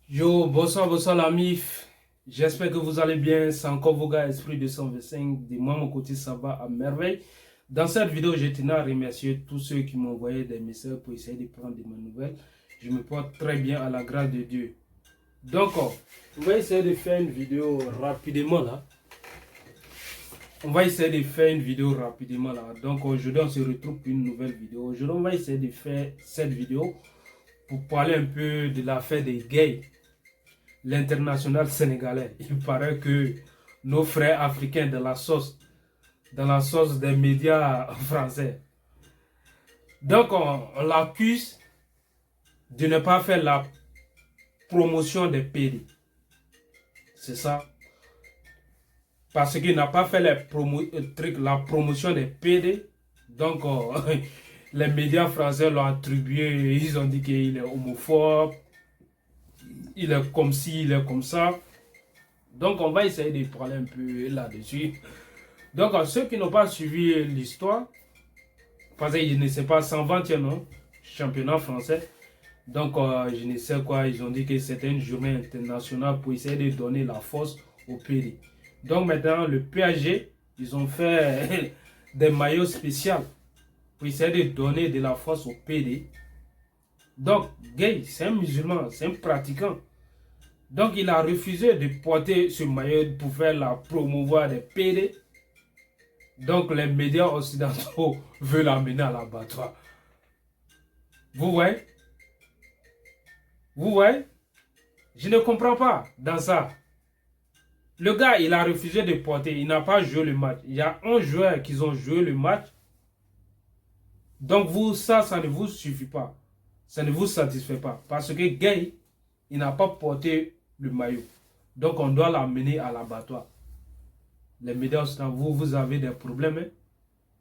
Yo, bonsoir, bonsoir l'ami. J'espère que vous allez bien. C'est encore vos gars Esprit 225. De moi, mon côté, ça va à merveille. Dans cette vidéo, je tenais à remercier tous ceux qui m'ont envoyé des messages pour essayer de prendre de mes nouvelles. Je me porte très bien à la grâce de Dieu. Donc, on va essayer de faire une vidéo rapidement là. On va essayer de faire une vidéo rapidement là. Donc, aujourd'hui, on se retrouve pour une nouvelle vidéo. Aujourd'hui, on va essayer de faire cette vidéo pour parler un peu de l'affaire des gays. L'international sénégalais. Il paraît que nos frères africains dans la sauce des médias français. Donc on l'accuse de ne pas faire la promotion des PD. C'est ça. Parce qu'il n'a pas fait la promotion des PD. Donc les médias français l'ont attribué. Ils ont dit qu'il est homophobe. Il est comme ci, il est comme ça. Donc, on va essayer de parler un peu là-dessus. Donc, ceux qui n'ont pas suivi l'histoire, parce qu'ils ne savent pas 120e championnat français. Donc, je ne sais quoi, ils ont dit que c'était une journée internationale pour essayer de donner la force au PD. Donc, maintenant, le PSG, ils ont fait des maillots spéciaux pour essayer de donner de la force au PD. Donc, gay, c'est un musulman, c'est un pratiquant. Donc, il a refusé de porter ce maillot pour faire la promouvoir des PD. Donc, les médias occidentaux veulent l'amener à l'abattoir. Vous voyez? Vous voyez? Je ne comprends pas dans ça. Le gars, il a refusé de porter. Il n'a pas joué le match. Il y a 11 joueurs qui ont joué le match. Donc, vous, ça ne vous suffit pas. Ça ne vous satisfait pas. Parce que Gay, il n'a pas porté le maillot. Donc, on doit l'amener à l'abattoir. Les médias occidentaux, vous avez des problèmes. Hein?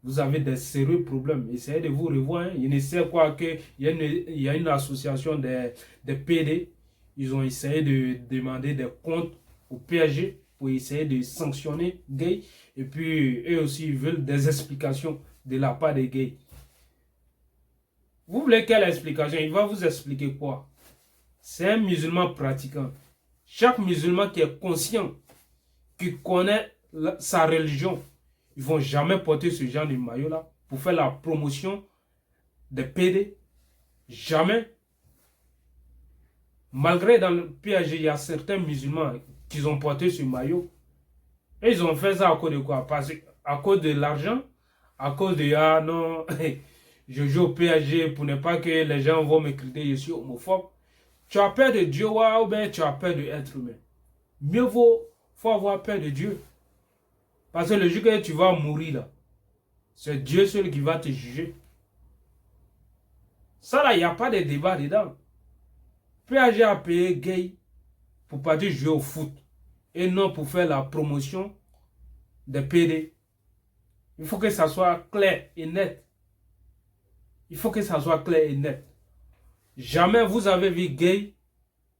Vous avez des sérieux problèmes. Essayez de vous revoir. Hein? Il ne sait quoi qu'il y a une association des PD. Ils ont essayé de demander des comptes au PSG pour essayer de sanctionner Gay. Et puis, eux aussi, ils veulent des explications de la part des gays. Vous voulez quelle explication? Il va vous expliquer quoi? C'est un musulman pratiquant. Chaque musulman qui est conscient, qui connaît sa religion, ils ne vont jamais porter ce genre de maillot-là pour faire la promotion des PD. Jamais. Malgré dans le PSG, il y a certains musulmans qui ont porté ce maillot. Et ils ont fait ça à cause de quoi? Parce à cause de l'argent, à cause de ah non, je joue au PSG pour ne pas que les gens vont me critiquer, je suis homophobe. Tu as peur de Dieu ou bien tu as peur de l'être humain. Mieux faut avoir peur de Dieu. Parce que le jour que tu vas mourir là, c'est Dieu seul qui va te juger. Ça là, il n'y a pas de débat dedans. PSG a payé Gay pour partir jouer au foot. Et non pour faire la promotion des PD. Il faut que ça soit clair et net. Il faut que ça soit clair et net. Jamais vous avez vu Gay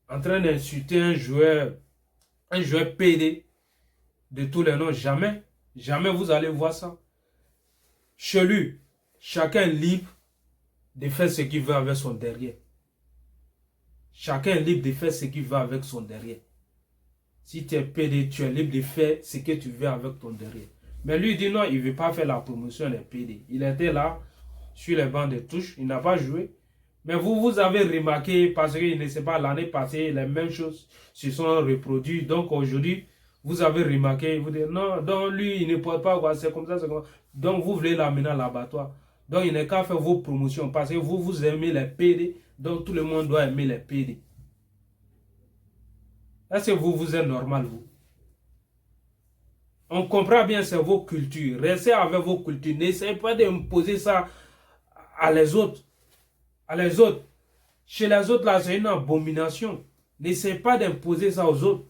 en train d'insulter un joueur PD de tous les noms. Jamais. Jamais vous allez voir ça. Chez lui, chacun est libre de faire ce qu'il veut avec son derrière. Chacun est libre de faire ce qu'il veut avec son derrière. Si tu es PD, tu es libre de faire ce que tu veux avec ton derrière. Mais lui, il dit non, il ne veut pas faire la promotion des PD. Il était là, sur les bancs de touche, il n'a pas joué. Mais vous avez remarqué, parce qu'il ne sait pas, l'année passée, les mêmes choses se sont reproduites. Donc aujourd'hui, vous avez remarqué, vous dites non, donc lui, il ne porte pas, c'est comme ça, c'est comme ça. Donc vous voulez l'amener à l'abattoir. Donc il n'est qu'à faire vos promotions, parce que vous aimez les PD, donc tout le monde doit aimer les PD. Est-ce que vous êtes normal, vous? On comprend bien, c'est vos cultures. Restez avec vos cultures. N'essayez pas d'imposer ça à les autres. À les autres. Chez les autres, là, c'est une abomination. N'essayez pas d'imposer ça aux autres.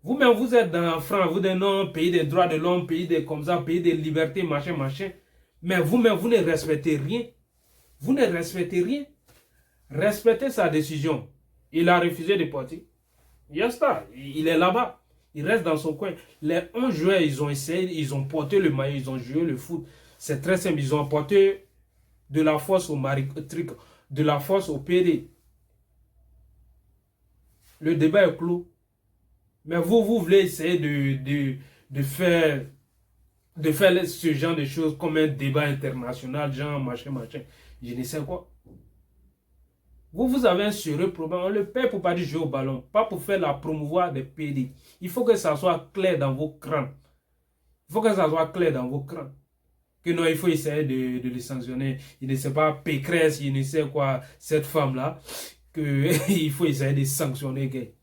Vous-même, vous êtes dans France, vous êtes non, pays des droits de l'homme, pays de comme ça, pays de liberté, machin, machin. Mais vous-même, vous ne respectez rien. Vous ne respectez rien. Respectez sa décision. Il a refusé de partir. Il est là-bas. Il reste dans son coin. Les 11 joueurs, ils ont essayé, ils ont porté le maillot, ils ont joué le foot. C'est très simple. Ils ont apporté de la force au de la force au PD. Le débat est clos. Mais vous voulez essayer de faire ce genre de choses comme un débat international, genre machin. Je ne sais quoi. Vous avez un sérieux problème. On le paie pour pas jouer au ballon, pas pour faire la promouvoir des PD. Il faut que ça soit clair dans vos crânes. Il faut que ça soit clair dans vos crânes. Que non, il faut essayer de les sanctionner. Il ne sait pas Pécresse, il ne sait quoi, cette femme-là, qu'il faut essayer de sanctionner.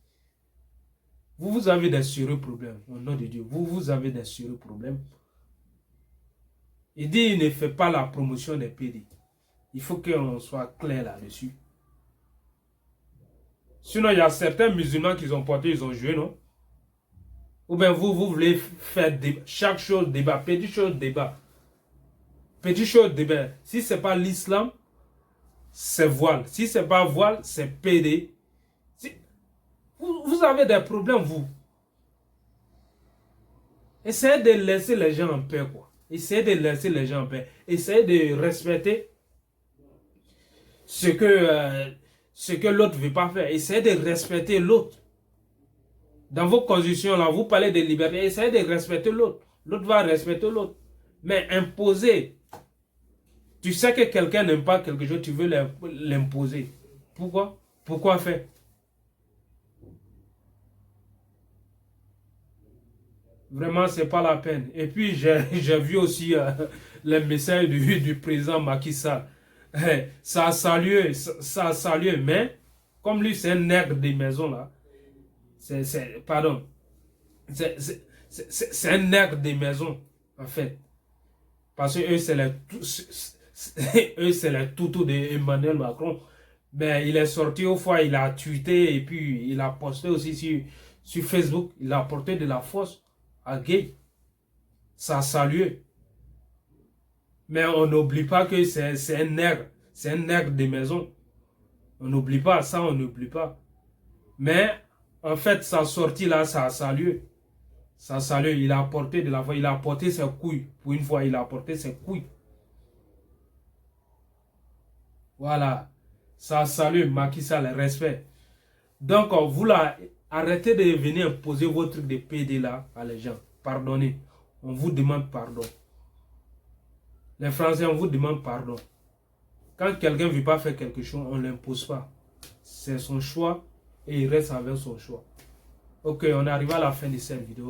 Vous avez des sérieux problèmes, au nom de Dieu. Vous avez des sérieux problèmes. Il dit il ne fait pas la promotion des PD. Il faut qu'on soit clair là-dessus. Sinon, il y a certains musulmans qui ont porté, ils ont joué, non? Ou bien vous voulez faire chaque chose débat, petite chose débat. Petite chose débat. Si ce n'est pas l'islam, c'est voile. Si ce n'est pas voile, c'est PD. Vous avez des problèmes, vous. Essayez de laisser les gens en paix, quoi. Essayez de laisser les gens en paix. Essayez de respecter ce que l'autre ne veut pas faire. Essayez de respecter l'autre. Dans vos conditions, là, vous parlez de liberté. Essayez de respecter l'autre. L'autre va respecter l'autre. Mais imposer. Tu sais que quelqu'un n'aime pas quelque chose, tu veux l'imposer. Pourquoi? Pourquoi faire? Vraiment, c'est pas la peine. Et puis, j'ai vu aussi les messages du président Macky Sall. Ça a salué, mais comme lui, c'est un nègre des maisons, là. Pardon. C'est un nègre des maisons, en fait. Parce que eux, c'est les toutous d'Emmanuel Macron. Mais il est sorti au fois, il a tweeté et puis il a posté aussi sur Facebook. Il a apporté de la force à Gay. Ça a salué. Mais on n'oublie pas que c'est un nègre. C'est un nègre des maisons. On n'oublie pas ça, on n'oublie pas. Mais en fait, sa sortie là, ça a salué. Ça a salué. Il a apporté de la foi. Il a apporté ses couilles. Pour une fois, il a apporté ses couilles. Voilà. Ça a salué Macky Sall, respect. Donc, vous là, arrêtez de venir imposer vos trucs de PD là à les gens. Pardonnez. On vous demande pardon. Les Français, on vous demande pardon. Quand quelqu'un ne veut pas faire quelque chose, on ne l'impose pas. C'est son choix et il reste avec son choix. Ok, on arrive à la fin de cette vidéo.